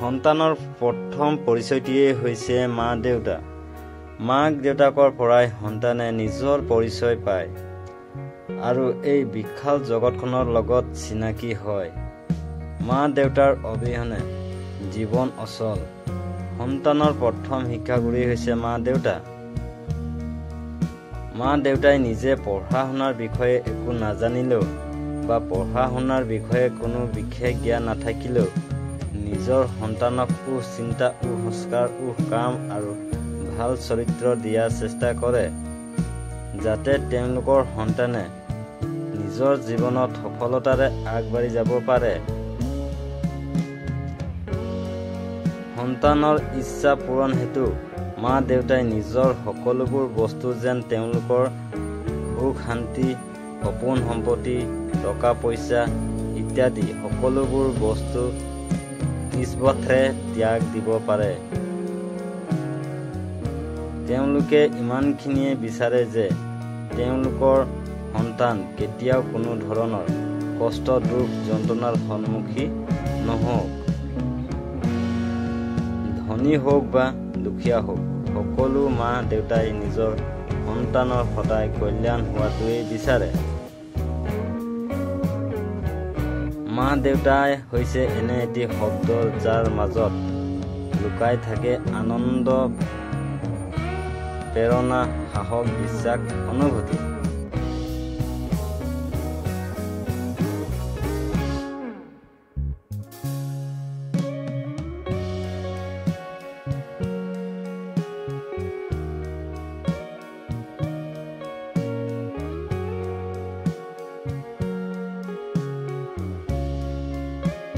সন্তানৰ প্ৰথম পৰিচয়টিয়ে হৈছে মা দেউতা। মাক দেউতাকৰ পৰাই সন্তানে নিজৰ পৰিচয় পায় আৰু এই বিশাল জগতখনৰ লগত চিনাকি হয়। মা দেউতাৰ অবিহনে জীৱন অচল। সন্তানৰ প্ৰথম শিক্ষাগুৰু হৈছে মা দেউতা। মা দেউতাই নিজে পঢ়া শুনাৰ বিষয়ে একো নাজানিলেও বা পঢ়া শুনাৰ বিষয়ে কোনো বিশেষ জ্ঞান নাথাকিলেও নিজৰ সন্তানক চিন্তা সংস্কাৰ কাম আৰু ভাল চৰিত্ৰ দিয়াৰ চেষ্টা কৰে, যাতে তেওঁলোকৰ সন্তানে নিজৰ জীৱনত সফলতাৰে আগবাঢ়ি যাব পাৰে। সন্তানৰ ইচ্ছা পূৰণ হেতু মা দেউতাই নিজৰ সকলোবোৰ বস্তু যেন তেওঁলোকৰ সুখ শান্তি, সপোন সম্পত্তি, টকা পইচা ইত্যাদি সকলোবোৰ বস্তু নিষ্পথে ত্যাগ দিব পাৰে। তেওঁলোকে ইমানখিনিয়ে বিচাৰে যে তেওঁলোকৰ সন্তান কেতিয়াও কোনো ধৰণৰ কষ্ট দুখ যন্ত্ৰণাৰ সন্মুখীন নহওক। ধনী হওক বা দুখীয়া হওক, সকলো মা দেউতাই নিজৰ সন্তানৰ সদায় কল্যাণ হোৱাটোৱেই বিচাৰে। মা দেউতাই হৈছে এনে এটি শব্দ যাৰ মাজত লুকাই থাকে আনন্দ, প্ৰেৰণা, সাহস, বিশ্বাস, অনুভূতি।